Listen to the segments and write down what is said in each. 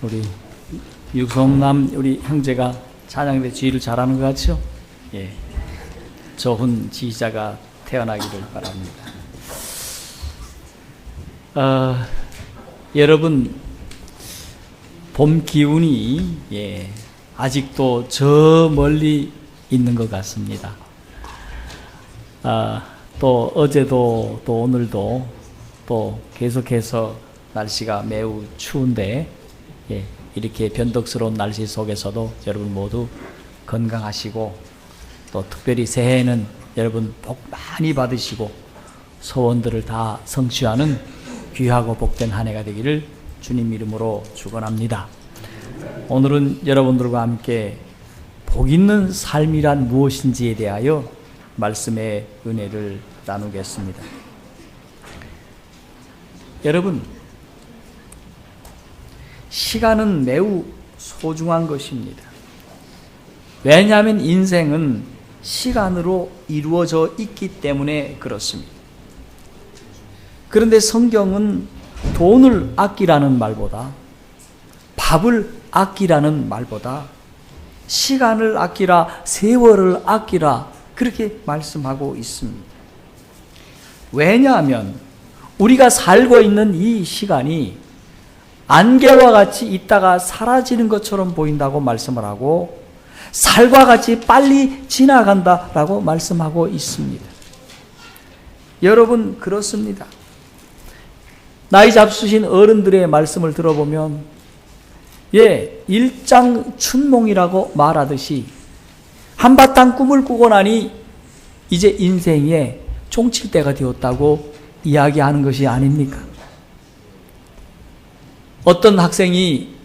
우리 유성남 우리 형제가 찬양대 지휘를 잘하는 것 같죠? 예, 좋은 지휘자가 태어나기를 바랍니다. 여러분, 봄 기운이 아직도 저 멀리 있는 것 같습니다. 또 어제도 또 오늘도 또 계속해서 날씨가 매우 추운데 이렇게 변덕스러운 날씨 속에서도 여러분 모두 건강하시고 또 특별히 새해에는 여러분 복 많이 받으시고 소원들을 다 성취하는 귀하고 복된 한 해가 되기를 주님 이름으로 축원합니다. 오늘은 여러분들과 함께 복 있는 삶이란 무엇인지에 대하여 말씀의 은혜를 나누겠습니다. 여러분, 시간은 매우 소중한 것입니다. 왜냐하면 인생은 시간으로 이루어져 있기 때문에 그렇습니다. 그런데 성경은 돈을 아끼라는 말보다, 밥을 아끼라는 말보다 시간을 아끼라, 세월을 아끼라 그렇게 말씀하고 있습니다. 왜냐하면 우리가 살고 있는 이 시간이 안개와 같이 있다가 사라지는 것처럼 보인다고 말씀을 하고 살과 같이 빨리 지나간다라고 말씀하고 있습니다. 여러분, 그렇습니다. 나이 잡수신 어른들의 말씀을 들어보면 일장춘몽이라고 말하듯이 한바탕 꿈을 꾸고 나니 이제 인생에 종칠 때가 되었다고 이야기하는 것이 아닙니까? 어떤 학생이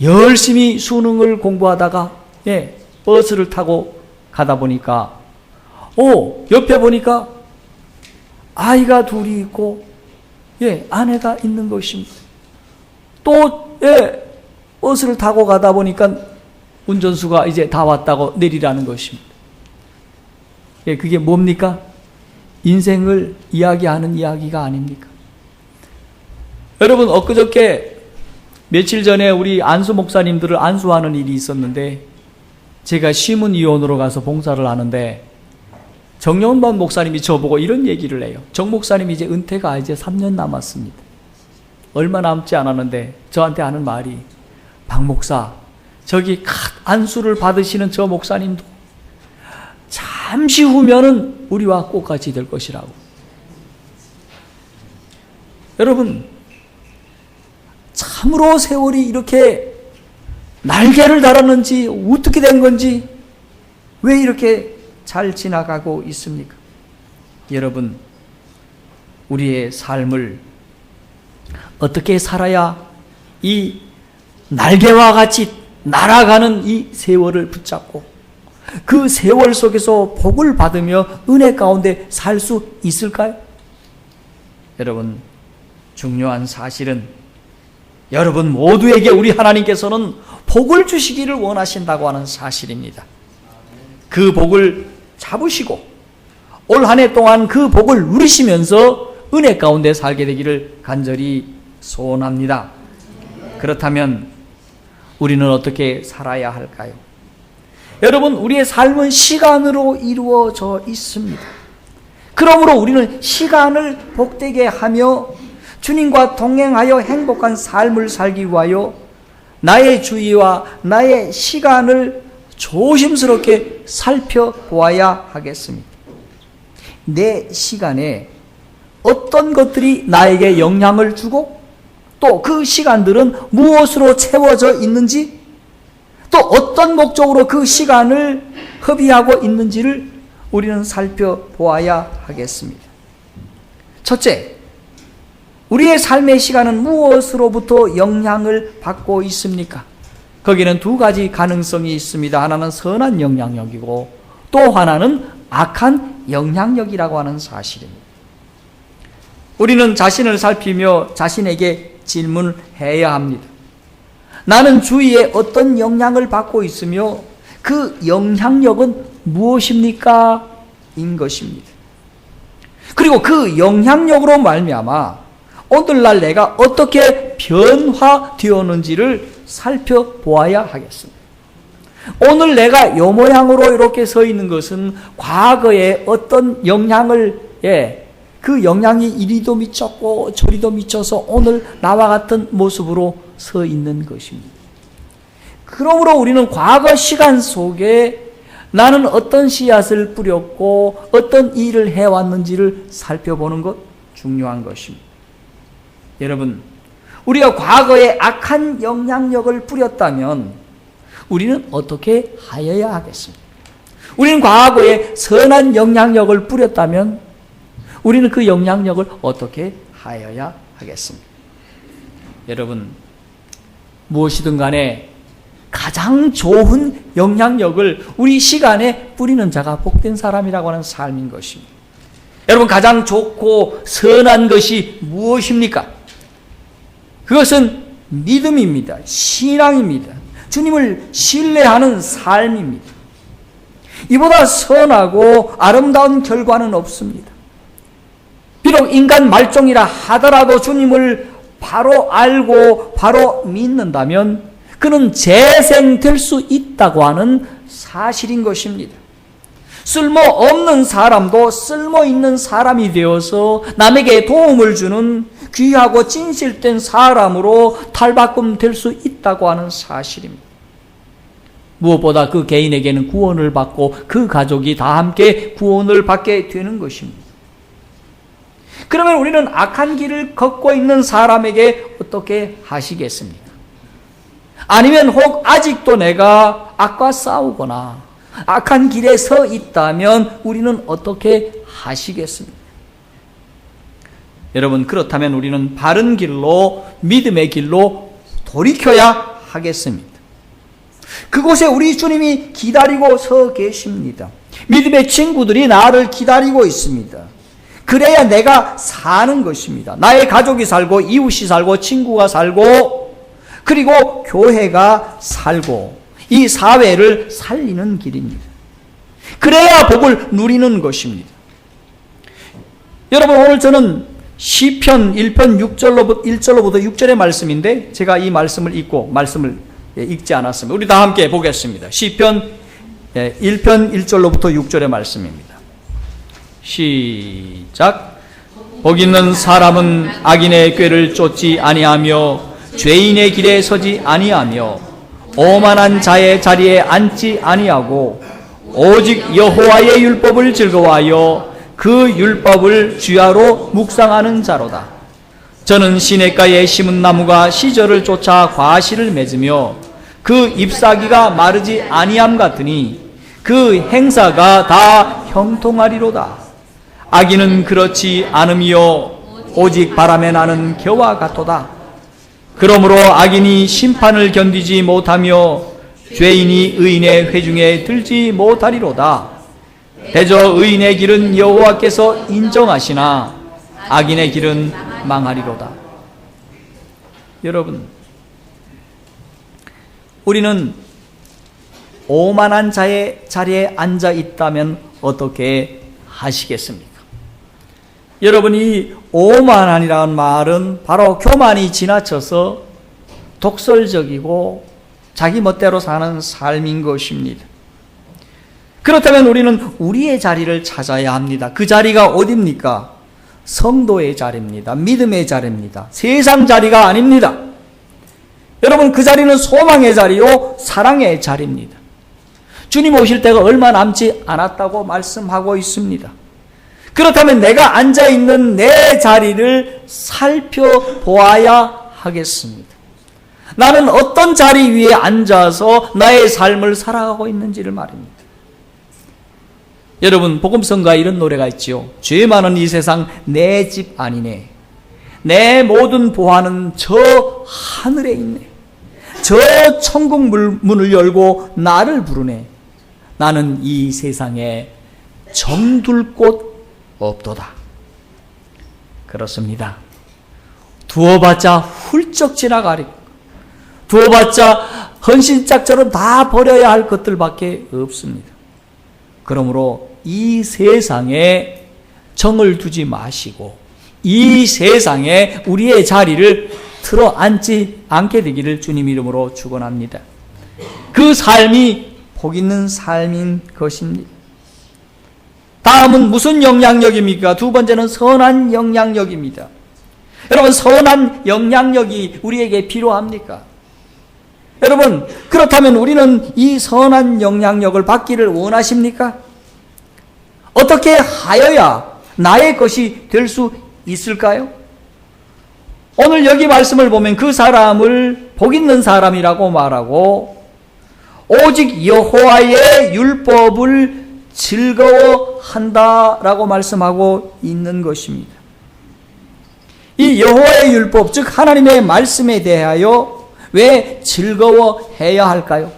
열심히 수능을 공부하다가 버스를 타고 가다 보니까 옆에 보니까 아이가 둘이 있고 아내가 있는 것입니다. 또 버스를 타고 가다 보니까 운전수가 이제 다 왔다고 내리라는 것입니다. 그게 뭡니까? 인생을 이야기하는 이야기가 아닙니까? 여러분, 엊그저께 며칠 전에 우리 안수 목사님들을 안수하는 일이 있었는데 제가 시문위원으로 가서 봉사를 하는데 정영반 목사님이 저보고 이런 얘기를 해요. 정 목사님이 이제 은퇴가 이제 3년 남았습니다. 얼마 남지 않았는데 저한테 하는 말이, 박 목사, 저기 안수를 받으시는 저 목사님도 잠시 후면은 우리와 똑같이 될 것이라고. 여러분, 참으로 세월이 이렇게 날개를 달았는지 어떻게 된 건지 왜 이렇게 잘 지나가고 있습니까? 여러분, 우리의 삶을 어떻게 살아야 이 날개와 같이 날아가는 이 세월을 붙잡고 그 세월 속에서 복을 받으며 은혜 가운데 살 수 있을까요? 여러분, 중요한 사실은 여러분 모두에게 우리 하나님께서는 복을 주시기를 원하신다고 하는 사실입니다. 그 복을 잡으시고 올 한 해 동안 그 복을 누리시면서 은혜 가운데 살게 되기를 간절히 소원합니다. 그렇다면 우리는 어떻게 살아야 할까요? 여러분, 우리의 삶은 시간으로 이루어져 있습니다. 그러므로 우리는 시간을 복되게 하며 주님과 동행하여 행복한 삶을 살기 위하여 나의 주의와 나의 시간을 조심스럽게 살펴보아야 하겠습니다. 내 시간에 어떤 것들이 나에게 영향을 주고 또 그 시간들은 무엇으로 채워져 있는지 또 어떤 목적으로 그 시간을 허비하고 있는지를 우리는 살펴보아야 하겠습니다. 첫째, 우리의 삶의 시간은 무엇으로부터 영향을 받고 있습니까? 거기는 두 가지 가능성이 있습니다. 하나는 선한 영향력이고 또 하나는 악한 영향력이라고 하는 사실입니다. 우리는 자신을 살피며 자신에게 질문해야 합니다. 나는 주위에 어떤 영향을 받고 있으며 그 영향력은 무엇입니까? 인 것입니다. 그리고 그 영향력으로 말미암아 오늘날 내가 어떻게 변화되었는지를 살펴보아야 하겠습니다. 오늘 내가 요 모양으로 이렇게 서 있는 것은 과거에 어떤 영향을, 그 영향이 이리도 미쳤고 저리도 미쳐서 오늘 나와 같은 모습으로 서 있는 것입니다. 그러므로 우리는 과거 시간 속에 나는 어떤 씨앗을 뿌렸고 어떤 일을 해왔는지를 살펴보는 것 중요한 것입니다. 여러분, 우리가 과거에 악한 영향력을 뿌렸다면 우리는 어떻게 하여야 하겠습니까? 우리는 과거에 선한 영향력을 뿌렸다면 우리는 그 영향력을 어떻게 하여야 하겠습니까? 여러분, 무엇이든 간에 가장 좋은 영향력을 우리 시간에 뿌리는 자가 복된 사람이라고 하는 삶인 것입니다. 여러분, 가장 좋고 선한 것이 무엇입니까? 그것은 믿음입니다. 신앙입니다. 주님을 신뢰하는 삶입니다. 이보다 선하고 아름다운 결과는 없습니다. 비록 인간 말종이라 하더라도 주님을 바로 알고 바로 믿는다면 그는 재생될 수 있다고 하는 사실인 것입니다. 쓸모없는 사람도 쓸모있는 사람이 되어서 남에게 도움을 주는 귀하고 진실된 사람으로 탈바꿈될 수 있다고 하는 사실입니다. 무엇보다 그 개인에게는 구원을 받고 그 가족이 다 함께 구원을 받게 되는 것입니다. 그러면 우리는 악한 길을 걷고 있는 사람에게 어떻게 하시겠습니까? 아니면 혹 아직도 내가 악과 싸우거나 악한 길에 서 있다면 우리는 어떻게 하시겠습니까? 여러분, 그렇다면 우리는 바른 길로, 믿음의 길로 돌이켜야 하겠습니다. 그곳에 우리 주님이 기다리고 서 계십니다. 믿음의 친구들이 나를 기다리고 있습니다. 그래야 내가 사는 것입니다. 나의 가족이 살고 이웃이 살고 친구가 살고 그리고 교회가 살고 이 사회를 살리는 길입니다. 그래야 복을 누리는 것입니다. 여러분, 오늘 저는 시편 1편 1절로부터 6절의 말씀인데 제가 이 말씀을 읽지 않았습니다. 우리 다 함께 보겠습니다. 시편 1편 1절로부터 6절의 말씀입니다. 시작. 복 있는 사람은 악인의 꾀를 쫓지 아니하며 죄인의 길에 서지 아니하며 오만한 자의 자리에 앉지 아니하고 오직 여호와의 율법을 즐거워하여 그 율법을 주야로 묵상하는 자로다. 저는 시냇가에 심은 나무가 시절을 쫓아 과실을 맺으며 그 잎사귀가 마르지 아니함 같으니 그 행사가 다 형통하리로다. 악인은 그렇지 않으며 오직 바람에 나는 겨와 같도다. 그러므로 악인이 심판을 견디지 못하며 죄인이 의인의 회중에 들지 못하리로다. 대저 의인의 길은 여호와께서 인정하시나 악인의 길은 망하리로다. 여러분, 우리는 오만한 자의 자리에 앉아 있다면 어떻게 하시겠습니까? 여러분이 오만한이라는 말은 바로 교만이 지나쳐서 독설적이고 자기 멋대로 사는 삶인 것입니다. 그렇다면 우리는 우리의 자리를 찾아야 합니다. 그 자리가 어디입니까? 성도의 자리입니다. 믿음의 자리입니다. 세상 자리가 아닙니다. 여러분, 그 자리는 소망의 자리요 사랑의 자리입니다. 주님 오실 때가 얼마 남지 않았다고 말씀하고 있습니다. 그렇다면 내가 앉아있는 내 자리를 살펴보아야 하겠습니다. 나는 어떤 자리 위에 앉아서 나의 삶을 살아가고 있는지를 말입니다. 여러분, 복음성가에 이런 노래가 있지요. 죄 많은 이 세상 내 집 아니네. 내 모든 보화는 저 하늘에 있네. 저 천국 문을 열고 나를 부르네. 나는 이 세상에 정둘 곳 없도다. 그렇습니다. 두어봤자 훌쩍 지나가리. 두어봤자 헌신짝처럼 다 버려야 할 것들밖에 없습니다. 그러므로 이 세상에 정을 두지 마시고 이 세상에 우리의 자리를 틀어 앉지 않게 되기를 주님 이름으로 축원합니다. 그 삶이 복 있는 삶인 것입니다. 다음은 무슨 영향력입니까? 두 번째는 선한 영향력입니다. 여러분, 선한 영향력이 우리에게 필요합니까? 여러분, 그렇다면 우리는 이 선한 영향력을 받기를 원하십니까? 어떻게 하여야 나의 것이 될 수 있을까요? 오늘 여기 말씀을 보면 그 사람을 복 있는 사람이라고 말하고 오직 여호와의 율법을 즐거워한다라고 말씀하고 있는 것입니다. 이 여호와의 율법, 즉 하나님의 말씀에 대하여 왜 즐거워해야 할까요?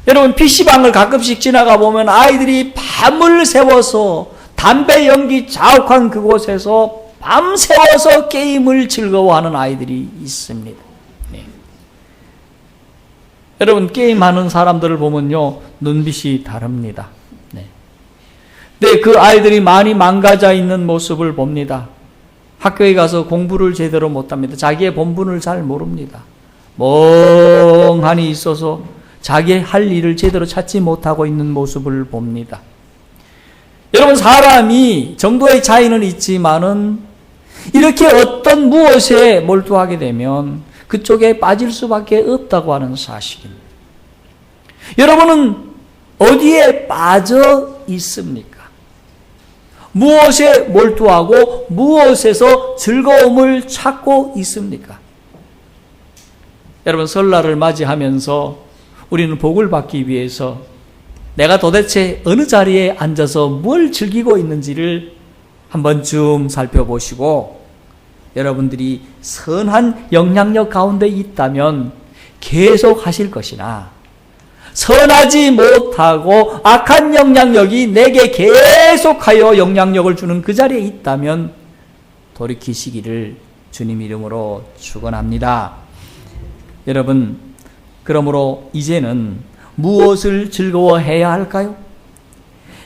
여러분, PC방을 가끔씩 지나가 보면 아이들이 밤을 새워서 담배 연기 자욱한 그곳에서 밤새워서 게임을 즐거워하는 아이들이 있습니다. 네. 여러분, 게임하는 사람들을 보면요, 눈빛이 다릅니다. 네. 근데 그 아이들이 많이 망가져 있는 모습을 봅니다. 학교에 가서 공부를 제대로 못합니다. 자기의 본분을 잘 모릅니다. 멍하니 있어서 자기의 할 일을 제대로 찾지 못하고 있는 모습을 봅니다. 여러분, 사람이 정도의 차이는 있지만은 이렇게 어떤 무엇에 몰두하게 되면 그쪽에 빠질 수밖에 없다고 하는 사실입니다. 여러분은 어디에 빠져 있습니까? 무엇에 몰두하고 무엇에서 즐거움을 찾고 있습니까? 여러분, 설날을 맞이하면서 우리는 복을 받기 위해서 내가 도대체 어느 자리에 앉아서 뭘 즐기고 있는지를 한 번쯤 살펴보시고 여러분들이 선한 영향력 가운데 있다면 계속 하실 것이나 선하지 못하고 악한 영향력이 내게 계속하여 영향력을 주는 그 자리에 있다면 돌이키시기를 주님 이름으로 축원합니다. 여러분, 그러므로 이제는 무엇을 즐거워해야 할까요?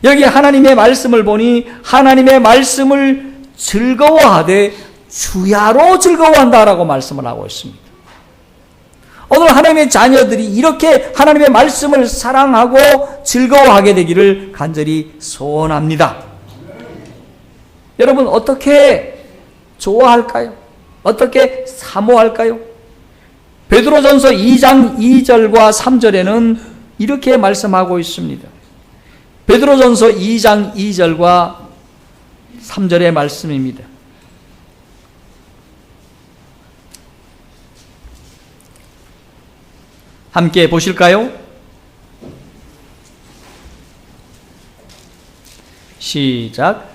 여기 하나님의 말씀을 보니 하나님의 말씀을 즐거워하되 주야로 즐거워한다라고 말씀을 하고 있습니다. 오늘 하나님의 자녀들이 이렇게 하나님의 말씀을 사랑하고 즐거워하게 되기를 간절히 소원합니다. 여러분, 어떻게 좋아할까요? 어떻게 사모할까요? 베드로전서 2장 2절과 3절에는 이렇게 말씀하고 있습니다. 베드로전서 2장 2절과 3절의 말씀입니다. 함께 보실까요? 시작.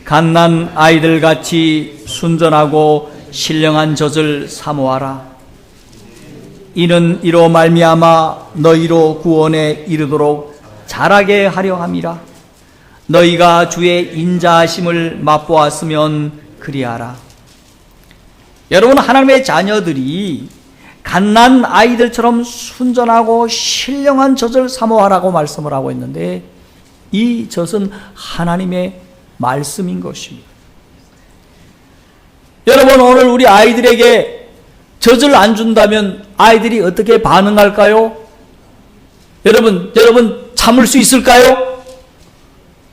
갓난 아이들같이 순전하고 신령한 젖을 사모하라. 이는 이로 말미암아 너희로 구원에 이르도록 자라게 하려 함이라. 너희가 주의 인자하심을 맛보았으면 그리하라. 여러분, 하나님의 자녀들이 갓난 아이들처럼 순전하고 신령한 젖을 사모하라고 말씀을 하고 있는데 이 젖은 하나님의 말씀인 것입니다. 여러분, 오늘 우리 아이들에게 젖을 안 준다면 아이들이 어떻게 반응할까요? 여러분 참을 수 있을까요?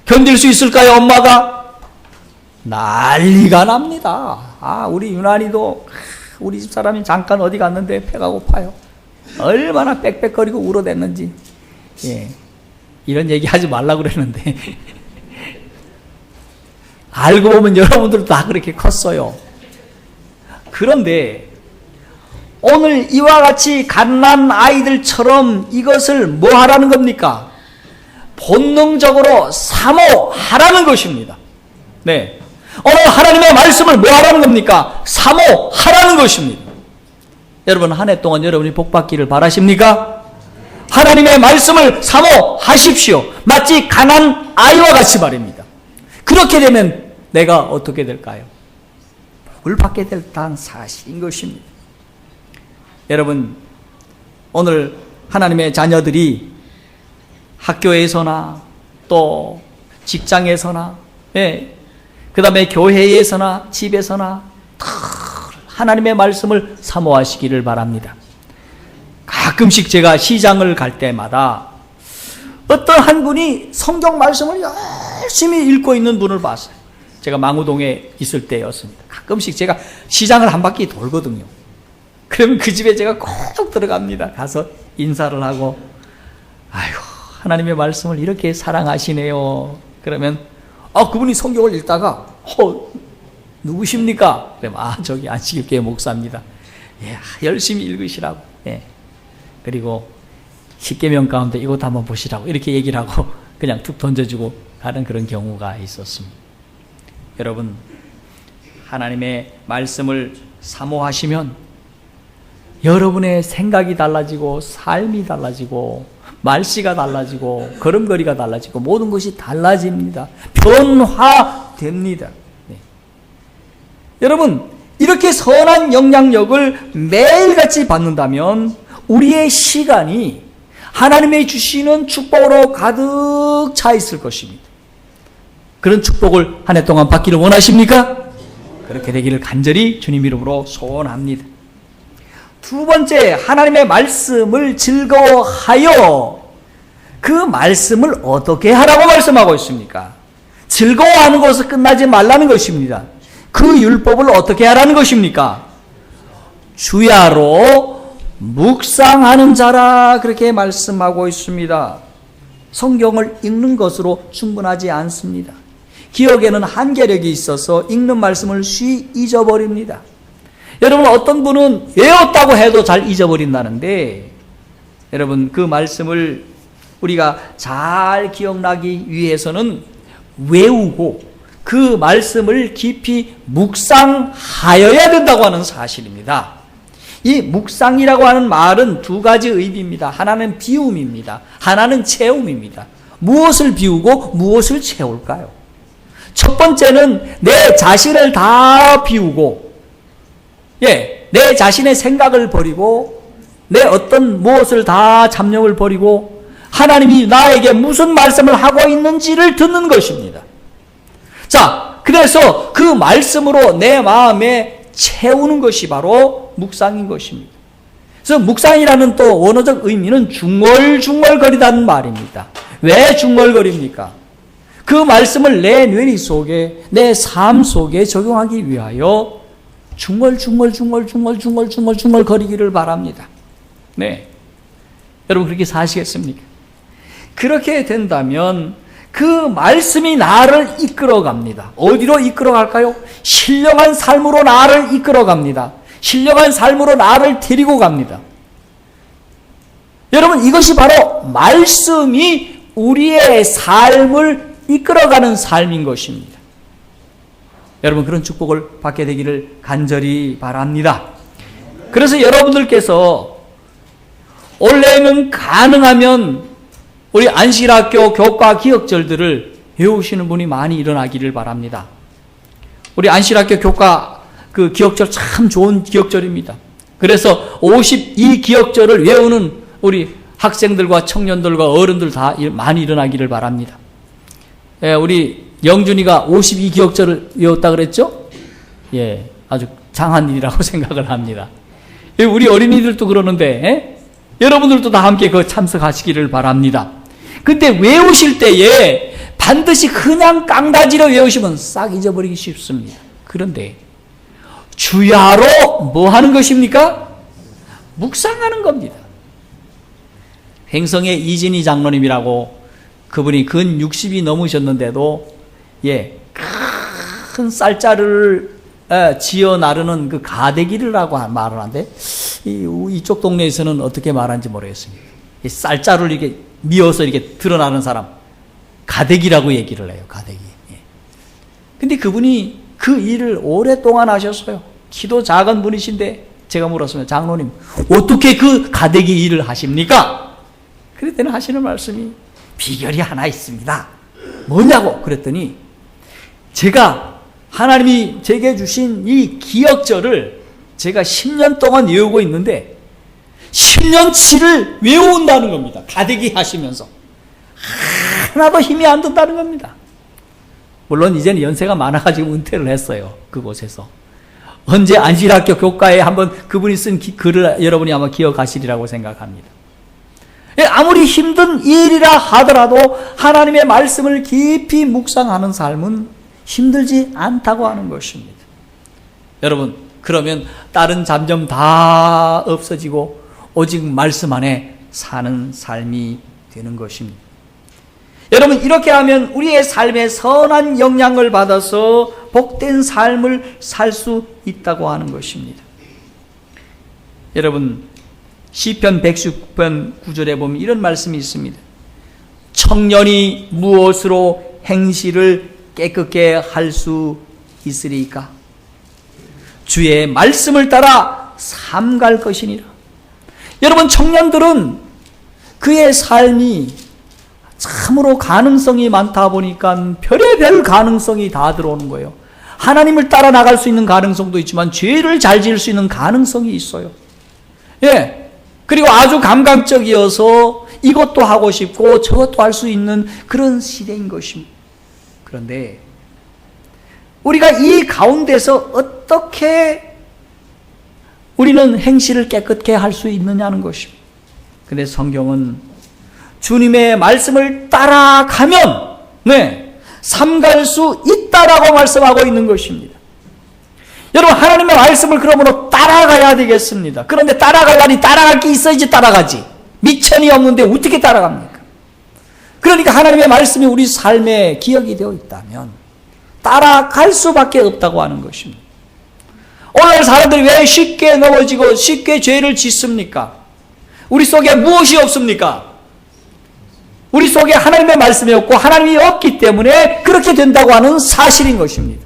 견딜 수 있을까요? 엄마가? 난리가 납니다. 우리 유난히도 우리 집사람이 잠깐 어디 갔는데 배가 고파요. 얼마나 빽빽거리고 울어댔는지. 예, 이런 얘기 하지 말라고 그랬는데 알고 보면 여러분들도 다 그렇게 컸어요. 그런데 오늘 이와 같이 갓난 아이들처럼 이것을 뭐 하라는 겁니까? 본능적으로 사모하라는 것입니다. 네. 오늘 하나님의 말씀을 뭐 하라는 겁니까? 사모하라는 것입니다. 여러분, 한 해 동안 여러분이 복받기를 바라십니까? 하나님의 말씀을 사모하십시오. 마치 가난 아이와 같이 말입니다. 그렇게 되면 내가 어떻게 될까요? 복을 받게 될 단 사실인 것입니다. 여러분, 오늘 하나님의 자녀들이 학교에서나 또 직장에서나 그 다음에 교회에서나 집에서나 늘 하나님의 말씀을 사모하시기를 바랍니다. 가끔씩 제가 시장을 갈 때마다 어떤 한 분이 성경 말씀을 열심히 읽고 있는 분을 봤어요. 제가 망우동에 있을 때였습니다. 가끔씩 제가 시장을 한 바퀴 돌거든요. 그러면 그 집에 제가 꼭 들어갑니다. 가서 인사를 하고, 아이고, 하나님의 말씀을 이렇게 사랑하시네요. 그러면 그분이 성경을 읽다가 누구십니까? 그러면 저기 안식일교회 목사입니다. 예, 열심히 읽으시라고. 예. 그리고 10계명 가운데 이것 한번 보시라고 이렇게 얘기를 하고 그냥 툭 던져주고 가는 그런 경우가 있었습니다. 여러분, 하나님의 말씀을 사모하시면 여러분의 생각이 달라지고 삶이 달라지고 말씨가 달라지고 걸음걸이가 달라지고 모든 것이 달라집니다. 변화됩니다. 네. 여러분, 이렇게 선한 영향력을 매일같이 받는다면 우리의 시간이 하나님의 주시는 축복으로 가득 차 있을 것입니다. 그런 축복을 한 해 동안 받기를 원하십니까? 그렇게 되기를 간절히 주님 이름으로 소원합니다. 두 번째, 하나님의 말씀을 즐거워하여 그 말씀을 어떻게 하라고 말씀하고 있습니까? 즐거워하는 것으로 끝나지 말라는 것입니다. 그 율법을 어떻게 하라는 것입니까? 주야로 묵상하는 자라 그렇게 말씀하고 있습니다. 성경을 읽는 것으로 충분하지 않습니다. 기억에는 한계력이 있어서 읽는 말씀을 쉬이 잊어버립니다. 여러분, 어떤 분은 외웠다고 해도 잘 잊어버린다는데, 여러분, 그 말씀을 우리가 잘 기억나기 위해서는 외우고 그 말씀을 깊이 묵상하여야 된다고 하는 사실입니다. 이 묵상이라고 하는 말은 두 가지 의미입니다. 하나는 비움입니다. 하나는 채움입니다. 무엇을 비우고 무엇을 채울까요? 첫 번째는 내 자신을 다 비우고, 내 자신의 생각을 버리고, 내 어떤 무엇을 다 잡념을 버리고, 하나님이 나에게 무슨 말씀을 하고 있는지를 듣는 것입니다. 자, 그래서 그 말씀으로 내 마음에 채우는 것이 바로 묵상인 것입니다. 그래서 묵상이라는 또 원어적 의미는 중얼중얼거리다는 말입니다. 왜 중얼거립니까? 그 말씀을 내 뇌리 속에, 내 삶 속에 적용하기 위하여 중얼중얼 거리기를 바랍니다. 네. 여러분, 그렇게 사시겠습니까? 그렇게 된다면 그 말씀이 나를 이끌어갑니다. 어디로 이끌어갈까요? 신령한 삶으로 나를 이끌어갑니다. 신령한 삶으로 나를 데리고 갑니다. 여러분, 이것이 바로 말씀이 우리의 삶을 이끌어가는 삶인 것입니다. 여러분, 그런 축복을 받게 되기를 간절히 바랍니다. 그래서 여러분들께서 올해는 가능하면 우리 안식일학교 교과 기억절들을 외우시는 분이 많이 일어나기를 바랍니다. 우리 안식일학교 교과 그 기억절 참 좋은 기억절입니다. 그래서 52기억절을 외우는 우리 학생들과 청년들과 어른들 다 많이 일어나기를 바랍니다. 우리 영준이가 52기억절을 외웠다 그랬죠? 예, 아주 장한 일이라고 생각을 합니다. 우리 어린이들도 그러는데, 여러분들도 다 함께 그 참석하시기를 바랍니다. 근데 외우실 때에 반드시 그냥 깡다지로 외우시면 싹 잊어버리기 쉽습니다. 그런데 주야로 뭐 하는 것입니까? 묵상하는 겁니다. 횡성의 이진희 장로님이라고, 그분이 근 60이 넘으셨는데도 큰 쌀자루를 지어 나르는 그 가대기라고 말을 하는데, 이쪽 동네에서는 어떻게 말하는지 모르겠습니다. 이 쌀자루를 이렇게 미어서 이렇게 드러나는 사람, 가대기라고 얘기를 해요. 가대기. 근데 그분이 그 일을 오랫동안 하셨어요. 키도 작은 분이신데 제가 물었습니다. 장로님, 어떻게 그 가대기 일을 하십니까? 그랬더니 하시는 말씀이 비결이 하나 있습니다. 뭐냐고 그랬더니, 제가 하나님이 제게 주신 이 기억절을 제가 10년 동안 외우고 있는데 10년치를 외운다는 겁니다. 가대기 하시면서 하나도 힘이 안 든다는 겁니다. 물론 이제는 연세가 많아가지고 은퇴를 했어요. 그곳에서. 언제 안식학교 교과에 한번 그분이 쓴 글을 여러분이 아마 기억하시리라고 생각합니다. 아무리 힘든 일이라 하더라도 하나님의 말씀을 깊이 묵상하는 삶은 힘들지 않다고 하는 것입니다. 여러분, 그러면 다른 잠점 다 없어지고 오직 말씀 안에 사는 삶이 되는 것입니다. 여러분, 이렇게 하면 우리의 삶에 선한 영향을 받아서 복된 삶을 살 수 있다고 하는 것입니다. 여러분, 시편 119편 9절에 보면 이런 말씀이 있습니다. 청년이 무엇으로 행실을 깨끗게 할 수 있으리까? 주의 말씀을 따라 삼갈 것이니라. 여러분, 청년들은 그의 삶이 참으로 가능성이 많다 보니까 별의별 가능성이 다 들어오는 거예요. 하나님을 따라 나갈 수 있는 가능성도 있지만 죄를 잘 지을 수 있는 가능성이 있어요. 예. 그리고 아주 감각적이어서 이것도 하고 싶고 저것도 할 수 있는 그런 시대인 것입니다. 그런데 우리가 이 가운데서 어떻게 우리는 행실을 깨끗게 할 수 있느냐는 것입니다. 근데 성경은 주님의 말씀을 따라가면 삼갈 수 있다라고 말씀하고 있는 것입니다. 여러분, 하나님의 말씀을 그러므로 따라가야 되겠습니다. 그런데 따라가려니 따라갈 게 있어야지 따라가지. 미천이 없는데 어떻게 따라갑니까? 그러니까 하나님의 말씀이 우리 삶에 기억이 되어 있다면 따라갈 수밖에 없다고 하는 것입니다. 오늘 사람들이 왜 쉽게 넘어지고 쉽게 죄를 짓습니까? 우리 속에 무엇이 없습니까? 우리 속에 하나님의 말씀이 없고 하나님이 없기 때문에 그렇게 된다고 하는 사실인 것입니다.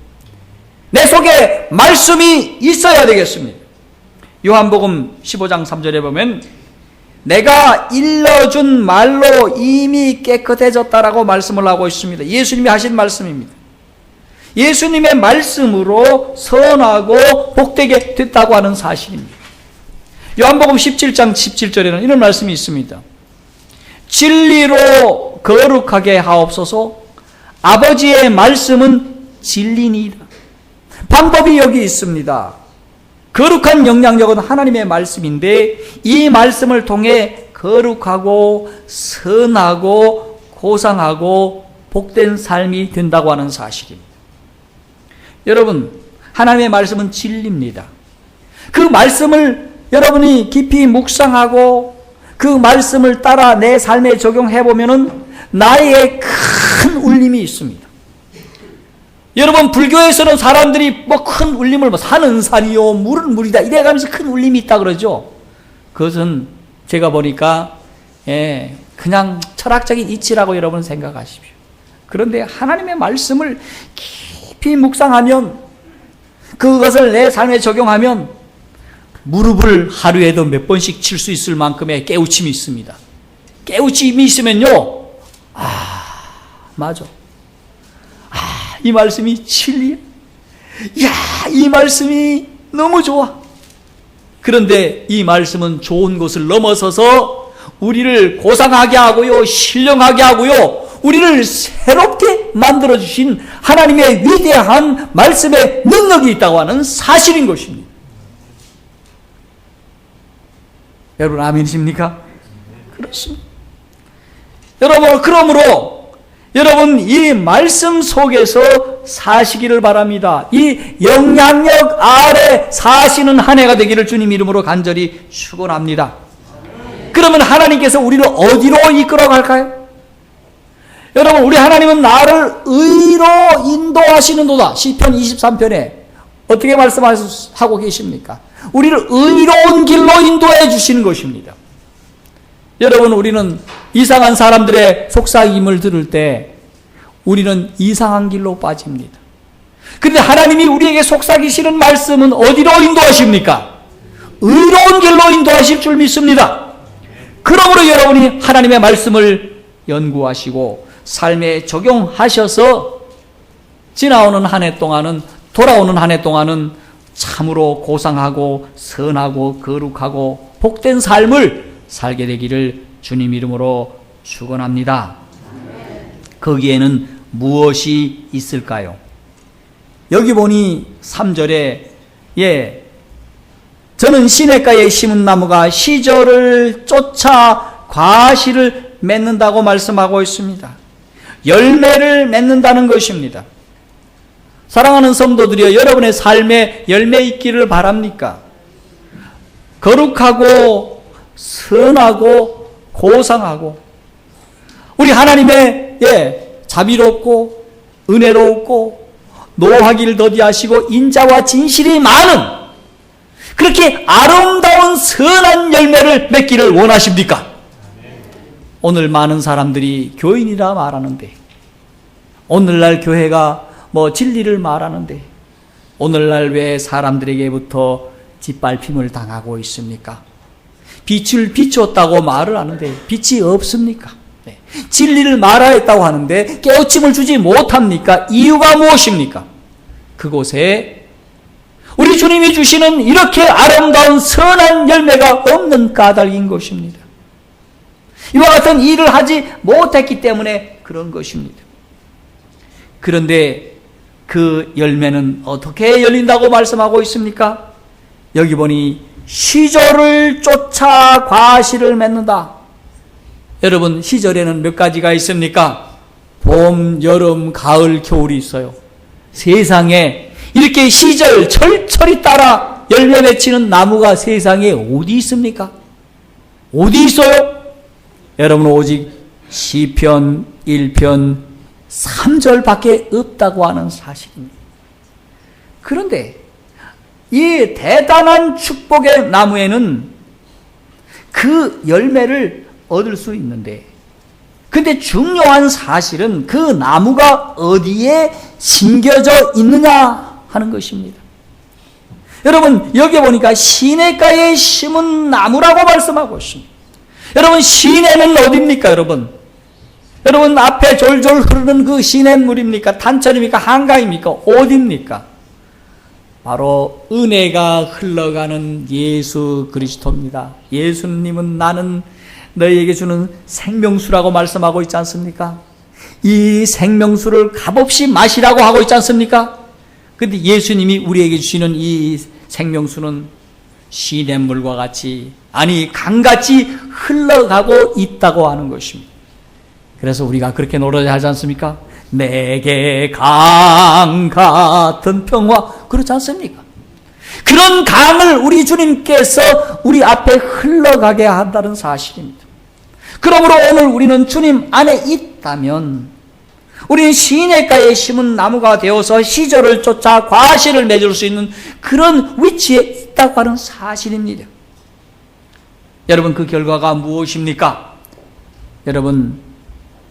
내 속에 말씀이 있어야 되겠습니다. 요한복음 15장 3절에 보면 내가 일러준 말로 이미 깨끗해졌다라고 말씀을 하고 있습니다. 예수님이 하신 말씀입니다. 예수님의 말씀으로 선하고 복되게 됐다고 하는 사실입니다. 요한복음 17장 17절에는 이런 말씀이 있습니다. 진리로 거룩하게 하옵소서. 아버지의 말씀은 진리니이다. 방법이 여기 있습니다. 거룩한 영향력은 하나님의 말씀인데 이 말씀을 통해 거룩하고 선하고 고상하고 복된 삶이 된다고 하는 사실입니다. 여러분, 하나님의 말씀은 진리입니다. 그 말씀을 여러분이 깊이 묵상하고 그 말씀을 따라 내 삶에 적용해보면 나의 큰 울림이 있습니다. 여러분, 불교에서는 사람들이 큰 울림을 산은 산이요 물은 물이다 이래가면서 큰 울림이 있다 그러죠. 그것은 제가 보니까 그냥 철학적인 이치라고 여러분 생각하십시오. 그런데 하나님의 말씀을 깊이 묵상하면 그것을 내 삶에 적용하면 무릎을 하루에도 몇 번씩 칠 수 있을 만큼의 깨우침이 있습니다. 깨우침이 있으면요, 맞아. 이 말씀이 진리야. 이 말씀이 너무 좋아. 그런데 이 말씀은 좋은 것을 넘어서서 우리를 고상하게 하고요, 신령하게 하고요, 우리를 새롭게 만들어주신 하나님의 위대한 말씀의 능력이 있다고 하는 사실인 것입니다. 여러분, 아멘이십니까? 그렇습니다. 여러분, 그러므로 여러분 이 말씀 속에서 사시기를 바랍니다. 이 영향력 아래 사시는 한 해가 되기를 주님 이름으로 간절히 축원합니다. 그러면 하나님께서 우리를 어디로 이끌어 갈까요? 여러분, 우리 하나님은 나를 의로 인도하시는도다. 시편 23편에 어떻게 말씀하고 계십니까? 우리를 의로운 길로 인도해 주시는 것입니다. 여러분, 우리는 이상한 사람들의 속삭임을 들을 때 우리는 이상한 길로 빠집니다. 그런데 하나님이 우리에게 속삭이시는 말씀은 어디로 인도하십니까? 의로운 길로 인도하실 줄 믿습니다. 그러므로 여러분이 하나님의 말씀을 연구하시고 삶에 적용하셔서 지나오는 한 해 동안은, 돌아오는 한 해 동안은 참으로 고상하고 선하고 거룩하고 복된 삶을 살게 되기를 주님 이름으로 축원합니다. 거기에는 무엇이 있을까요? 여기 보니 3절에 저는 시냇가에 심은 나무가 시절을 쫓아 과실을 맺는다고 말씀하고 있습니다. 열매를 맺는다는 것입니다. 사랑하는 성도들이여, 여러분의 삶에 열매 있기를 바랍니까? 거룩하고 선하고 고상하고 우리 하나님의 자비롭고 은혜롭고 노하기를 더디하시고 인자와 진실이 많은 그렇게 아름다운 선한 열매를 맺기를 원하십니까? 오늘 많은 사람들이 교인이라 말하는데, 오늘날 교회가 진리를 말하는데, 오늘날 왜 사람들에게부터 짓밟힘을 당하고 있습니까? 빛을 비추었다고 말을 하는데 빛이 없습니까? 진리를 말하였다고 하는데 깨우침을 주지 못합니까? 이유가 무엇입니까? 그곳에 우리 주님이 주시는 이렇게 아름다운 선한 열매가 없는 까닭인 것입니다. 이와 같은 일을 하지 못했기 때문에 그런 것입니다. 그런데 그 열매는 어떻게 열린다고 말씀하고 있습니까? 여기 보니 시절을 쫓아 과실을 맺는다. 여러분, 시절에는 몇 가지가 있습니까? 봄, 여름, 가을, 겨울이 있어요. 세상에 이렇게 시절 철철이 따라 열매 맺히는 나무가 세상에 어디 있습니까? 어디 있어요? 여러분, 오직 시편 1편 3절밖에 없다고 하는 사실입니다. 그런데 이 대단한 축복의 나무에는 그 열매를 얻을 수 있는데, 근데 중요한 사실은 그 나무가 어디에 심겨져 있느냐 하는 것입니다. 여러분, 여기 보니까 시냇가에 심은 나무라고 말씀하고 있습니다. 여러분, 시내는 어디입니까? 여러분 앞에 졸졸 흐르는 그 시냇물입니까? 탄천입니까? 한강입니까? 어디입니까? 바로 은혜가 흘러가는 예수 그리스도입니다. 예수님은 나는 너희에게 주는 생명수라고 말씀하고 있지 않습니까? 이 생명수를 값없이 마시라고 하고 있지 않습니까? 그런데 예수님이 우리에게 주시는 이 생명수는 시냇물과 같이, 아니 강같이 흘러가고 있다고 하는 것입니다. 그래서 우리가 그렇게 노래를 하지 않습니까? 내게 강 같은 평화, 그렇지 않습니까? 그런 강을 우리 주님께서 우리 앞에 흘러가게 한다는 사실입니다. 그러므로 오늘 우리는 주님 안에 있다면 우리는 시냇가에 심은 나무가 되어서 시절을 쫓아 과실을 맺을 수 있는 그런 위치에 있다고 하는 사실입니다. 여러분, 그 결과가 무엇입니까? 여러분,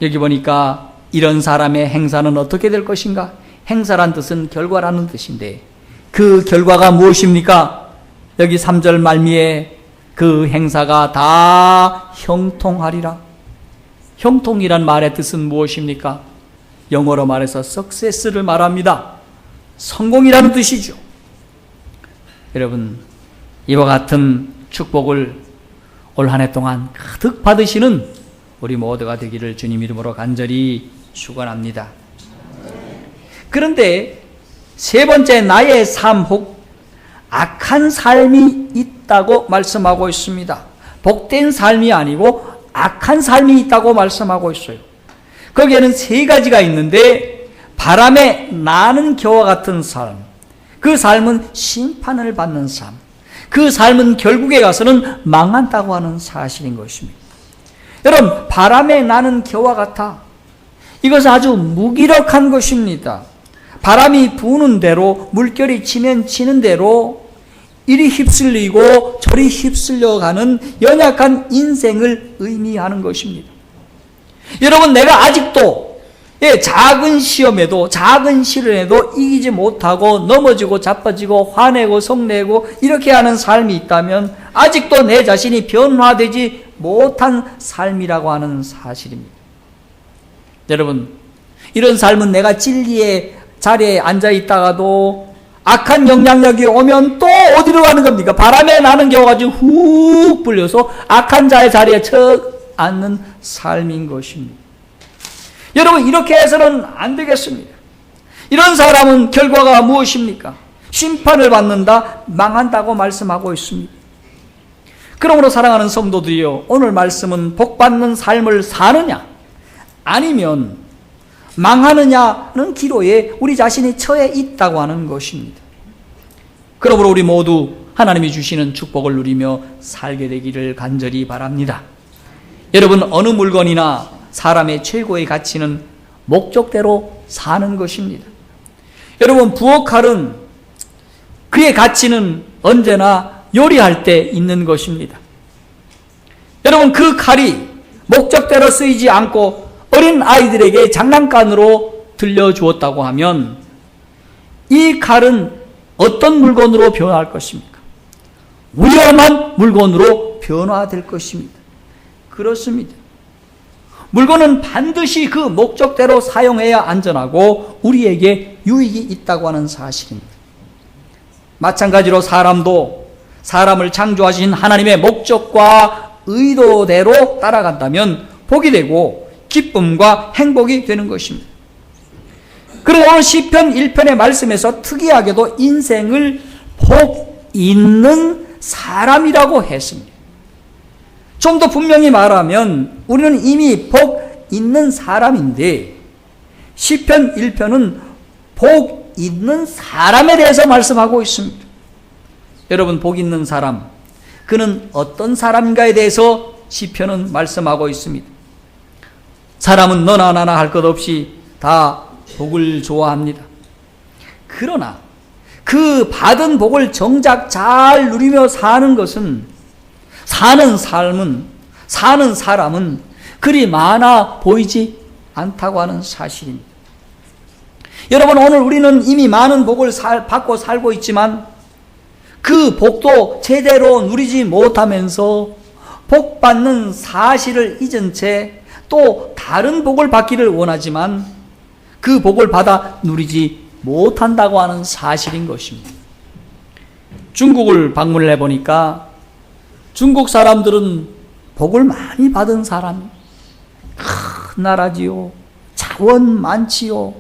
여기 보니까 이런 사람의 행사는 어떻게 될 것인가? 행사란 뜻은 결과라는 뜻인데 그 결과가 무엇입니까? 여기 3절 말미에 그 행사가 다 형통하리라. 형통이란 말의 뜻은 무엇입니까? 영어로 말해서 success를 말합니다. 성공이라는 뜻이죠. 여러분, 이와 같은 축복을 올 한 해 동안 가득 받으시는 우리 모두가 되기를 주님 이름으로 간절히 축원합니다. 그런데 세 번째, 나의 삶 혹 악한 삶이 있다고 말씀하고 있습니다. 복된 삶이 아니고 악한 삶이 있다고 말씀하고 있어요. 거기에는 세 가지가 있는데, 바람에 나는 겨와 같은 삶, 그 삶은 심판을 받는 삶, 그 삶은 결국에 가서는 망한다고 하는 사실인 것입니다. 여러분, 바람에 나는 겨와 같아, 이것은 아주 무기력한 것입니다. 바람이 부는 대로, 물결이 치면 치는 대로 이리 휩쓸리고 저리 휩쓸려가는 연약한 인생을 의미하는 것입니다. 여러분, 내가 아직도 작은 시험에도, 작은 시련에도 이기지 못하고 넘어지고 자빠지고 화내고 성내고 이렇게 하는 삶이 있다면 아직도 내 자신이 변화되지 못한 삶이라고 하는 사실입니다. 여러분, 이런 삶은 내가 진리의 자리에 앉아 있다가도 악한 영향력이 오면 또 어디로 가는 겁니까? 바람에 나는 겨워가지고 훅 불려서 악한 자의 자리에 척 앉는 삶인 것입니다. 여러분, 이렇게 해서는 안 되겠습니다. 이런 사람은 결과가 무엇입니까? 심판을 받는다, 망한다고 말씀하고 있습니다. 그러므로 사랑하는 성도들이요, 오늘 말씀은 복받는 삶을 사느냐 아니면 망하느냐는 기로에 우리 자신이 처해 있다고 하는 것입니다. 그러므로 우리 모두 하나님이 주시는 축복을 누리며 살게 되기를 간절히 바랍니다. 여러분, 어느 물건이나 사람의 최고의 가치는 목적대로 사는 것입니다. 여러분, 부엌칼은 그의 가치는 언제나 요리할 때 있는 것입니다. 여러분, 그 칼이 목적대로 쓰이지 않고 어린 아이들에게 장난감으로 들려주었다고 하면 이 칼은 어떤 물건으로 변화할 것입니까? 위험한 물건으로 변화될 것입니다. 그렇습니다. 물건은 반드시 그 목적대로 사용해야 안전하고 우리에게 유익이 있다고 하는 사실입니다. 마찬가지로 사람도 사람을 창조하신 하나님의 목적과 의도대로 따라간다면 복이 되고 기쁨과 행복이 되는 것입니다. 그런데 오늘 시편 1편의 말씀에서 특이하게도 인생을 복 있는 사람이라고 했습니다. 좀 더 분명히 말하면 우리는 이미 복 있는 사람인데 시편 1편은 복 있는 사람에 대해서 말씀하고 있습니다. 여러분, 복 있는 사람, 그는 어떤 사람인가에 대해서 시편은 말씀하고 있습니다. 사람은 너나 나나 할 것 없이 다 복을 좋아합니다. 그러나 그 받은 복을 정작 잘 누리며 사는 것은, 사는 사람은 그리 많아 보이지 않다고 하는 사실입니다. 여러분, 오늘 우리는 이미 많은 복을 받고 살고 있지만 그 복도 제대로 누리지 못하면서 복 받는 사실을 잊은 채 또 다른 복을 받기를 원하지만 그 복을 받아 누리지 못한다고 하는 사실인 것입니다. 중국을 방문을 해보니까 중국 사람들은 복을 많이 받은 사람이 큰 나라지요. 자원 많지요.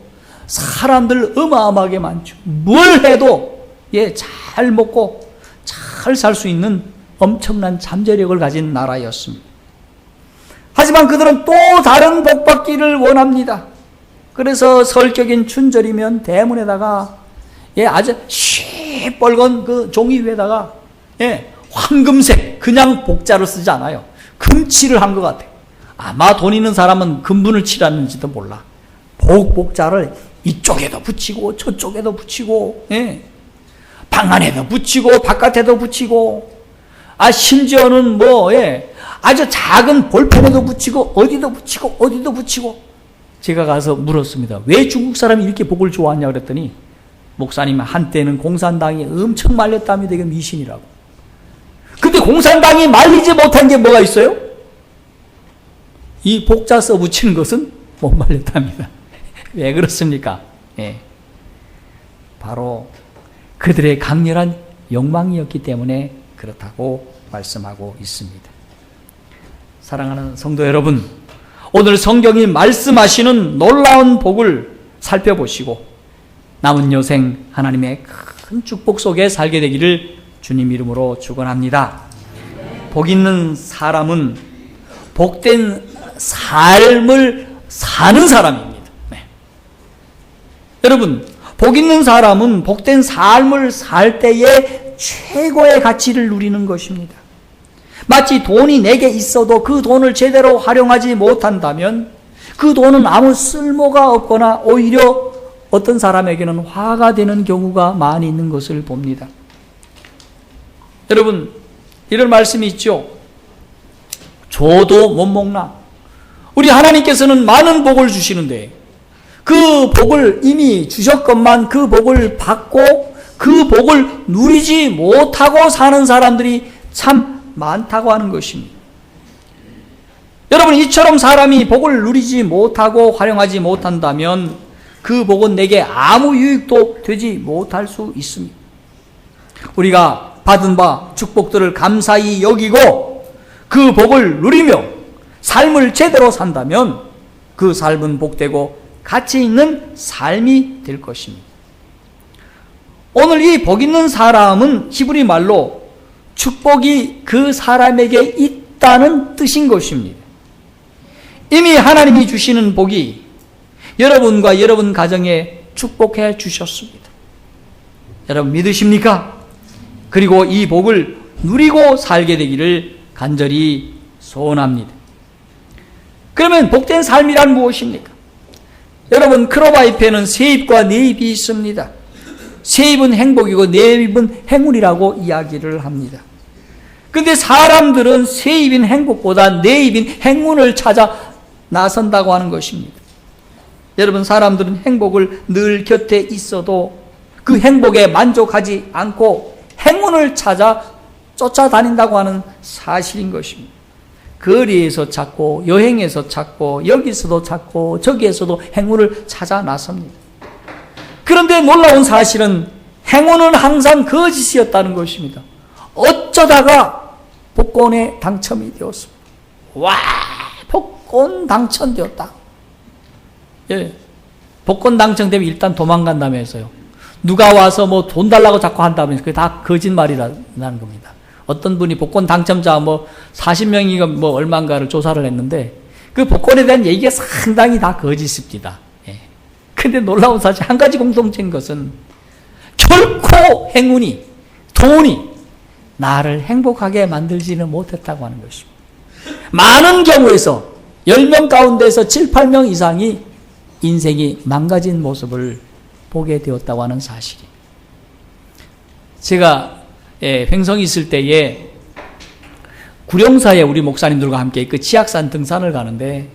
사람들 어마어마하게 많죠. 뭘 해도 잘 먹고 잘 살 수 있는 엄청난 잠재력을 가진 나라였습니다. 하지만 그들은 또 다른 복 받기를 원합니다. 그래서 설격인 춘절이면 대문에다가 아주 시뻘건 그 종이 위에다가 황금색, 그냥 복자를 쓰지 않아요. 금칠을 한 것 같아요. 아마 돈 있는 사람은 금분을 칠했는지도 몰라. 복자를 이쪽에도 붙이고 저쪽에도 붙이고 방 안에도 붙이고 바깥에도 붙이고 심지어는 아주 작은 볼펜에도 붙이고 어디도 붙이고 제가 가서 물었습니다. 왜 중국 사람이 이렇게 복을 좋아하냐 그랬더니 목사님, 한때는 공산당이 엄청 말렸다며 되게 미신이라고. 근데 공산당이 말리지 못한 게 뭐가 있어요? 이 복자 써 붙이는 것은 못 말렸답니다. 왜 그렇습니까? 바로 그들의 강렬한 욕망이었기 때문에 그렇다고 말씀하고 있습니다. 사랑하는 성도 여러분, 오늘 성경이 말씀하시는 놀라운 복을 살펴보시고 남은 여생 하나님의 큰 축복 속에 살게 되기를 주님 이름으로 축원합니다. 복 있는 사람은 복된 삶을 사는 사람입니다. 여러분, 복 있는 사람은 복된 삶을 살 때에 최고의 가치를 누리는 것입니다. 마치 돈이 내게 있어도 그 돈을 제대로 활용하지 못한다면 그 돈은 아무 쓸모가 없거나 오히려 어떤 사람에게는 화가 되는 경우가 많이 있는 것을 봅니다. 여러분, 이런 말씀이 있죠. 줘도 못 먹나. 우리 하나님께서는 많은 복을 주시는데 그 복을 이미 주셨건만 그 복을 받고 그 복을 누리지 못하고 사는 사람들이 참 많다고 하는 것입니다. 여러분, 이처럼 사람이 복을 누리지 못하고 활용하지 못한다면 그 복은 내게 아무 유익도 되지 못할 수 있습니다. 우리가 받은 바 축복들을 감사히 여기고 그 복을 누리며 삶을 제대로 산다면 그 삶은 복되고 가치 있는 삶이 될 것입니다. 오늘 이 복 있는 사람은 히브리 말로 축복이 그 사람에게 있다는 뜻인 것입니다. 이미 하나님이 주시는 복이 여러분과 여러분 가정에 축복해 주셨습니다. 여러분 믿으십니까? 그리고 이 복을 누리고 살게 되기를 간절히 소원합니다. 그러면 복된 삶이란 무엇입니까? 여러분, 크로바이페는 새 입과 네 입이 있습니다. 새 입은 행복이고 네 입은 행운이라고 이야기를 합니다. 근데 사람들은 새 입인 행복보다 네 입인 행운을 찾아 나선다고 하는 것입니다. 여러분, 사람들은 행복을 늘 곁에 있어도 그 행복에 만족하지 않고 행운을 찾아 쫓아다닌다고 하는 사실인 것입니다. 거리에서 찾고 여행에서 찾고 여기서도 찾고 저기에서도 행운을 찾아 나섭니다. 그런데 놀라운 사실은 행운은 항상 거짓이었다는 것입니다. 어쩌다가 복권에 당첨이 되었습니다. 와, 복권 당첨되었다. 예, 복권 당첨되면 일단 도망간다면서요. 누가 와서 뭐 돈 달라고 자꾸 한다면서 그게 다 거짓말이라는 겁니다. 어떤 분이 복권 당첨자 뭐 40명이가 뭐 얼마인가를 조사를 했는데 그 복권에 대한 얘기가 상당히 다 거짓입니다. 예. 근데 놀라운 사실 한 가지 공통적인 것은 결코 행운이, 돈이 나를 행복하게 만들지는 못했다고 하는 것입니다. 많은 경우에서 10명 가운데서 7, 8명 이상이 인생이 망가진 모습을 보게 되었다고 하는 사실이. 제가 횡성에 있을 때에 구룡사에 우리 목사님들과 함께 그 지악산 등산을 가는데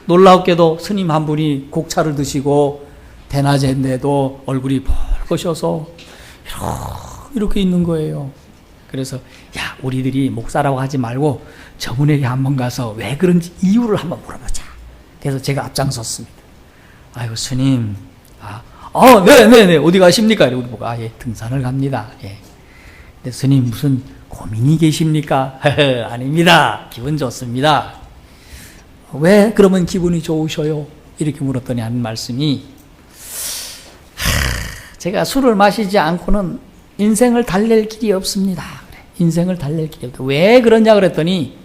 놀랍게도 스님 한 분이 곡차를 드시고 대낮인데도 얼굴이 붉으셔서 이렇게 있는 거예요. 그래서 야, 우리들이 목사라고 하지 말고 저분에게 한번 가서 왜 그런지 이유를 한번 물어보자. 그래서 제가 앞장섰습니다. 아이고 스님, 네네네, 어디 가십니까? 우리 보고 예, 등산을 갑니다. 예. 근데 스님 무슨 고민이 계십니까? 아닙니다. 기분 좋습니다. 왜 그러면 기분이 좋으셔요? 이렇게 물었더니 하는 말씀이 제가 술을 마시지 않고는 인생을 달랠 길이 없습니다. 인생을 달랠 길이 없다. 왜 그러냐 그랬더니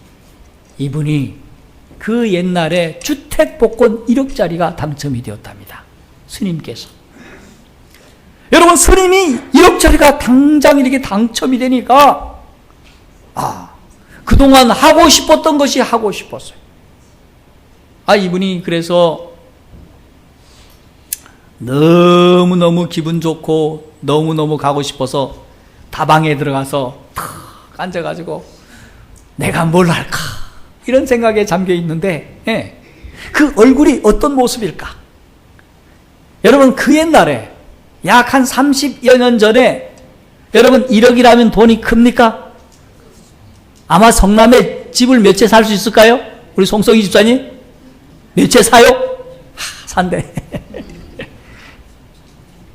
이분이 그 옛날에 주택복권 1억짜리가 당첨이 되었답니다. 스님께서. 여러분, 스님이 1억짜리가 당장 이렇게 당첨이 되니까 그동안 하고 싶었던 것이 하고 싶었어요. 이분이 그래서 너무너무 기분 좋고 너무너무 가고 싶어서 다방에 들어가서 탁 앉아가지고 내가 뭘 할까 이런 생각에 잠겨 있는데 그 얼굴이 어떤 모습일까? 여러분, 그 옛날에 약 한 30여 년 전에 여러분 1억이라면 돈이 큽니까? 아마 성남에 집을 몇 채 살 수 있을까요? 우리 송성희 집사님? 몇 채 사요? 산대.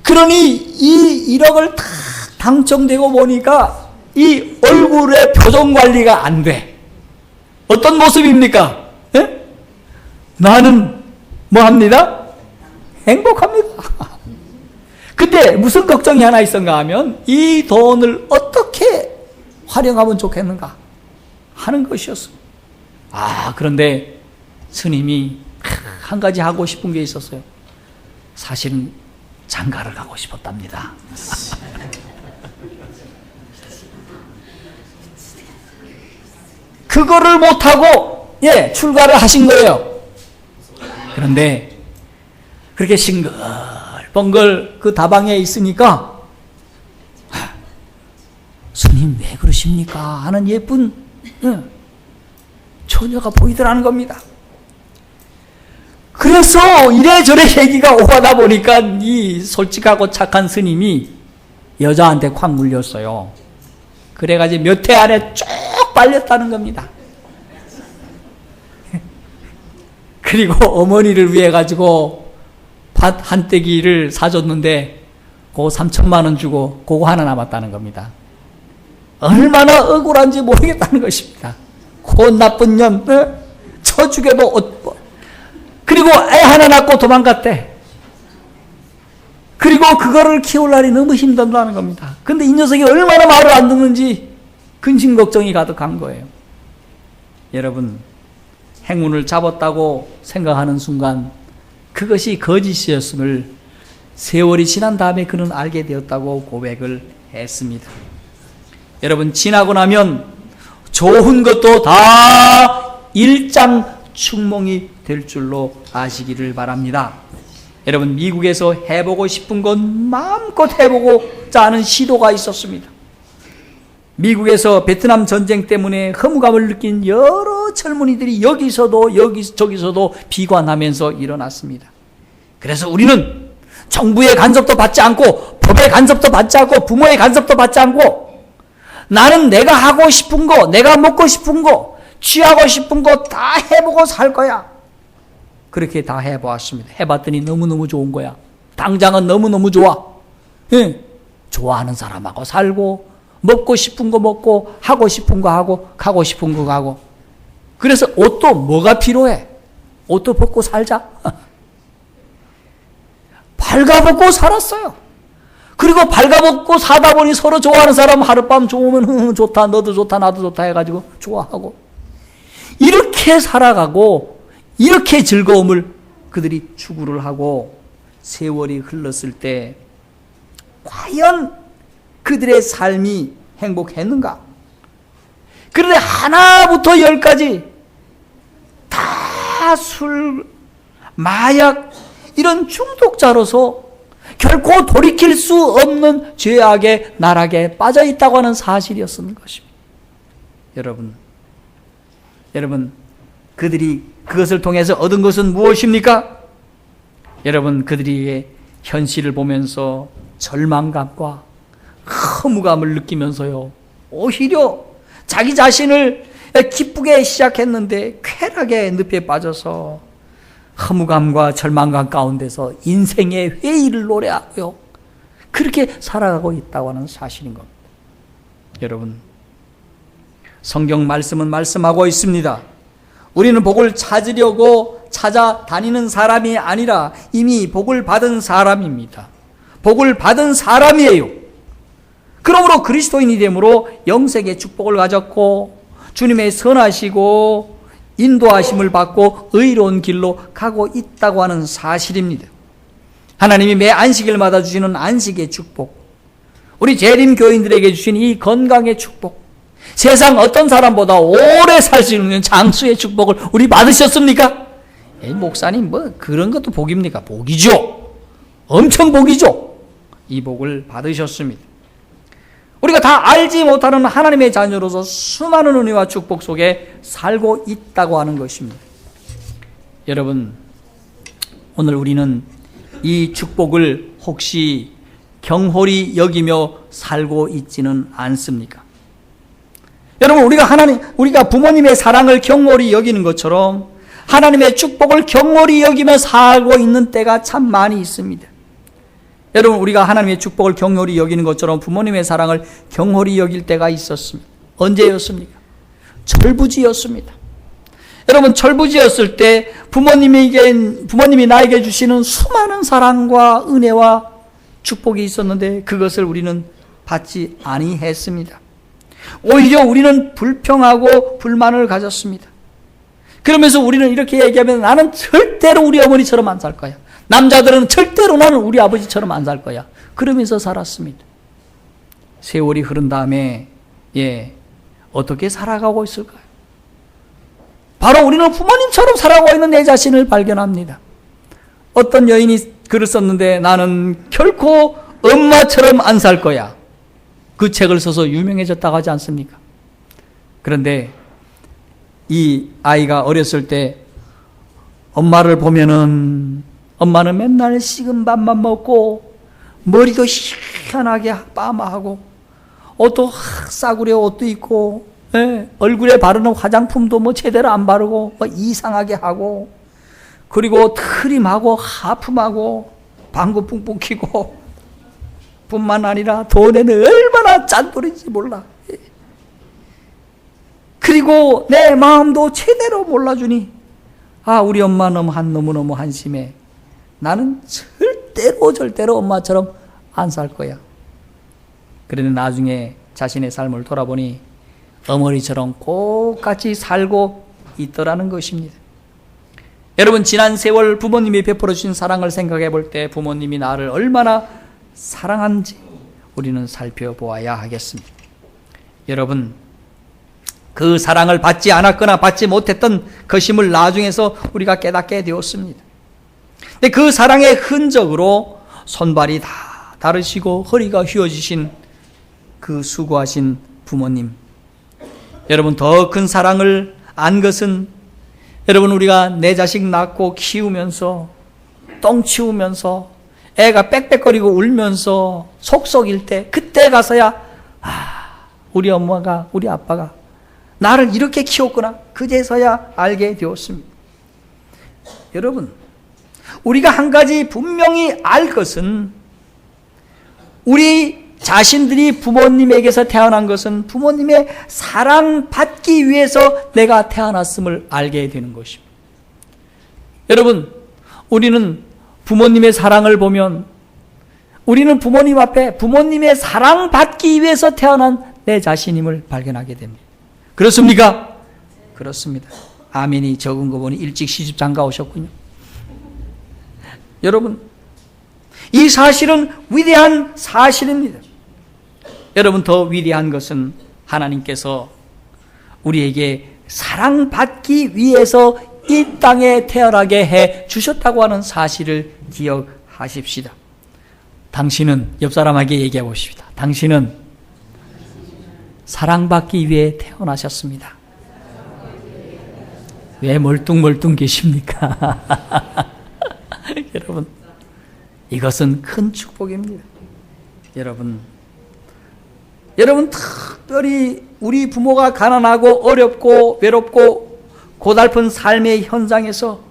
그러니 이 1억을 다 당첨되고 보니까 이 얼굴의 표정 관리가 안 돼. 어떤 모습입니까? 나는 뭐 합니다? 행복합니다. 그때 무슨 걱정이 하나 있었는가 하면 이 돈을 어떻게 활용하면 좋겠는가 하는 것이었습니다. 그런데 스님이 한 가지 하고 싶은 게 있었어요. 사실은 장가를 가고 싶었답니다. 그거를 못하고 출가를 하신 거예요. 그런데 그렇게 싱글벙글 그 다방에 있으니까 스님 왜 그러십니까? 하는 예쁜 처녀가 보이더라는 겁니다. 그래서 이래저래 얘기가 오가다 보니까 이 솔직하고 착한 스님이 여자한테 확 물렸어요. 그래가지고 몇 해 안에 쭉 빨렸다는 겁니다. 그리고 어머니를 위해 가지고 밭 한 떼기를 사줬는데 그거 3천만 원 주고 그거 하나 남았다는 겁니다. 얼마나 억울한지 모르겠다는 것입니다. 그 나쁜 년 쳐 죽여도 그리고 애 하나 낳고 도망갔대. 그리고 그거를 키울 날이 너무 힘든다는 겁니다. 근데 이 녀석이 얼마나 말을 안 듣는지 근심 걱정이 가득한 거예요. 여러분, 행운을 잡았다고 생각하는 순간 그것이 거짓이었음을 세월이 지난 다음에 그는 알게 되었다고 고백을 했습니다. 여러분, 지나고 나면 좋은 것도 다 일장춘몽이 될 줄로 아시기를 바랍니다. 여러분, 미국에서 해보고 싶은 건 마음껏 해보고자 하는 시도가 있었습니다. 미국에서 베트남 전쟁 때문에 허무감을 느낀 여러 젊은이들이 여기서도 저기서도 비관하면서 일어났습니다. 그래서 우리는 정부의 간섭도 받지 않고 법의 간섭도 받지 않고 부모의 간섭도 받지 않고 나는 내가 하고 싶은 거, 내가 먹고 싶은 거, 취하고 싶은 거 다 해보고 살 거야. 그렇게 다 해보았습니다. 해봤더니 너무너무 좋은 거야. 당장은 너무너무 좋아. 예. 좋아하는 사람하고 살고 먹고 싶은 거 먹고 하고 싶은 거 하고 가고 싶은 거 가고. 그래서 옷도 뭐가 필요해? 옷도 벗고 살자. 발가벗고 살았어요. 그리고 발가벗고 사다 보니 서로 좋아하는 사람 하룻밤 좋으면 좋다, 너도 좋다, 나도 좋다 해가지고 좋아하고 이렇게 살아가고 이렇게 즐거움을 그들이 추구를 하고 세월이 흘렀을 때 과연 그들의 삶이 행복했는가? 그런데 하나부터 열까지 다 술, 마약 이런 중독자로서 결코 돌이킬 수 없는 죄악의 나락에 빠져 있다고 하는 사실이었던 것입니다. 여러분, 그들이 그것을 통해서 얻은 것은 무엇입니까? 여러분, 그들이 현실을 보면서 절망감과 허무감을 느끼면서요, 오히려 자기 자신을 기쁘게 시작했는데 쾌락의 늪에 빠져서 허무감과 절망감 가운데서 인생의 회의를 노래하고요, 그렇게 살아가고 있다고 하는 사실인 겁니다. 여러분, 성경 말씀은 말씀하고 있습니다. 우리는 복을 찾으려고 찾아다니는 사람이 아니라 이미 복을 받은 사람입니다. 복을 받은 사람이에요. 그러므로 그리스도인이 됨으로 영생의 축복을 가졌고 주님의 선하시고 인도하심을 받고 의로운 길로 가고 있다고 하는 사실입니다. 하나님이 매 안식일마다 주시는 안식의 축복, 우리 재림 교인들에게 주신 이 건강의 축복, 세상 어떤 사람보다 오래 살 수 있는 장수의 축복을 우리 받으셨습니까? 목사님 뭐 그런 것도 복입니까? 복이죠. 엄청 복이죠. 이 복을 받으셨습니다. 우리가 다 알지 못하는 하나님의 자녀로서 수많은 은혜와 축복 속에 살고 있다고 하는 것입니다. 여러분, 오늘 우리는 이 축복을 혹시 경홀히 여기며 살고 있지는 않습니까? 여러분, 우리가 부모님의 사랑을 경홀히 여기는 것처럼 하나님의 축복을 경홀히 여기며 살고 있는 때가 참 많이 있습니다. 여러분, 우리가 하나님의 축복을 경홀히 여기는 것처럼 부모님의 사랑을 경홀히 여길 때가 있었습니다. 언제였습니까? 철부지였습니다. 여러분, 철부지였을 때 부모님이 나에게 주시는 수많은 사랑과 은혜와 축복이 있었는데 그것을 우리는 받지 아니했습니다. 오히려 우리는 불평하고 불만을 가졌습니다. 그러면서 우리는 이렇게 얘기하면 나는 절대로 우리 어머니처럼 안 살 거야. 남자들은 절대로 나는 우리 아버지처럼 안 살 거야. 그러면서 살았습니다. 세월이 흐른 다음에 어떻게 살아가고 있을까요? 바로 우리는 부모님처럼 살아가고 있는 내 자신을 발견합니다. 어떤 여인이 글을 썼는데 나는 결코 엄마처럼 안 살 거야. 그 책을 써서 유명해졌다고 하지 않습니까? 그런데 이 아이가 어렸을 때 엄마를 보면은 엄마는 맨날 식은 밥만 먹고 머리도 희한하게 빠마하고 옷도 싸구려 옷도 입고 얼굴에 바르는 화장품도 뭐 제대로 안 바르고 뭐 이상하게 하고 그리고 트림하고 하품하고 방구 뿡뿡 키고 뿐만 아니라 돈에는 얼마나 짠돌인지 몰라. 그리고 내 마음도 제대로 몰라주니 우리 엄마 너무너무 한심해. 나는 절대로 엄마처럼 안 살 거야. 그런데 나중에 자신의 삶을 돌아보니 어머니처럼 똑같이 살고 있더라는 것입니다. 여러분, 지난 세월 부모님이 베풀어 주신 사랑을 생각해 볼 때 부모님이 나를 얼마나 사랑하는지 우리는 살펴보아야 하겠습니다. 여러분, 그 사랑을 받지 않았거나 받지 못했던 것임을 나중에서 우리가 깨닫게 되었습니다. 근데 그 사랑의 흔적으로 손발이 다 다르시고 허리가 휘어지신 그 수고하신 부모님, 여러분, 더 큰 사랑을 안 것은 여러분, 우리가 내 자식 낳고 키우면서 똥 치우면서 애가 빽빽거리고 울면서 속썩일 때 그때 가서야 우리 엄마가 우리 아빠가 나를 이렇게 키웠구나, 그제서야 알게 되었습니다. 여러분, 우리가 한 가지 분명히 알 것은 우리 자신들이 부모님에게서 태어난 것은 부모님의 사랑받기 위해서 내가 태어났음을 알게 되는 것입니다. 여러분, 우리는 부모님의 사랑을 보면 우리는 부모님 앞에 부모님의 사랑받기 위해서 태어난 내 자신임을 발견하게 됩니다. 그렇습니까? 그렇습니다. 아멘이 적은 거 보니 일찍 시집 장가 오셨군요. 여러분, 이 사실은 위대한 사실입니다. 여러분, 더 위대한 것은 하나님께서 우리에게 사랑받기 위해서 이 땅에 태어나게 해 주셨다고 하는 사실을 기억하십시다. 당신은, 옆 사람에게 얘기해 보십시다. 당신은 사랑받기 위해 태어나셨습니다. 왜 멀뚱멀뚱 계십니까? 여러분, 이것은 큰 축복입니다. 여러분, 특별히 우리 부모가 가난하고 어렵고 외롭고 고달픈 삶의 현장에서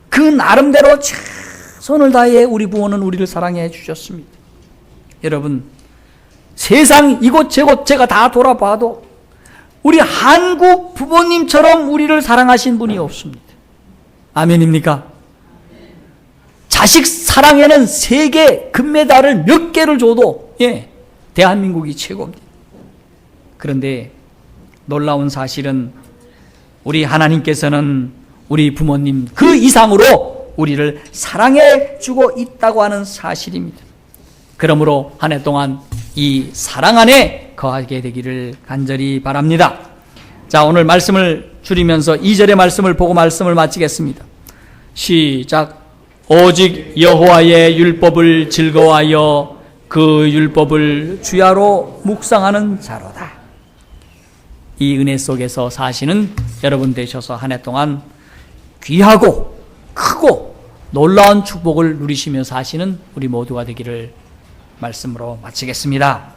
그 나름대로 최선을 다해 우리 부모는 우리를 사랑해 주셨습니다. 여러분, 세상 이곳저곳 제가 다 돌아봐도 우리 한국 부모님처럼 우리를 사랑하신 분이 없습니다. 아멘입니까? 자식 사랑에는 세계 금메달을 몇 개를 줘도 대한민국이 최고입니다. 그런데 놀라운 사실은 우리 하나님께서는 우리 부모님 그 이상으로 우리를 사랑해 주고 있다고 하는 사실입니다. 그러므로 한 해 동안 이 사랑 안에 거하게 되기를 간절히 바랍니다. 자, 오늘 말씀을 줄이면서 2절의 말씀을 보고 말씀을 마치겠습니다. 시작. 오직 여호와의 율법을 즐거워하여 그 율법을 주야로 묵상하는 자로다. 이 은혜 속에서 사시는 여러분 되셔서 한 해 동안 귀하고 크고 놀라운 축복을 누리시며 사시는 우리 모두가 되기를 말씀으로 마치겠습니다.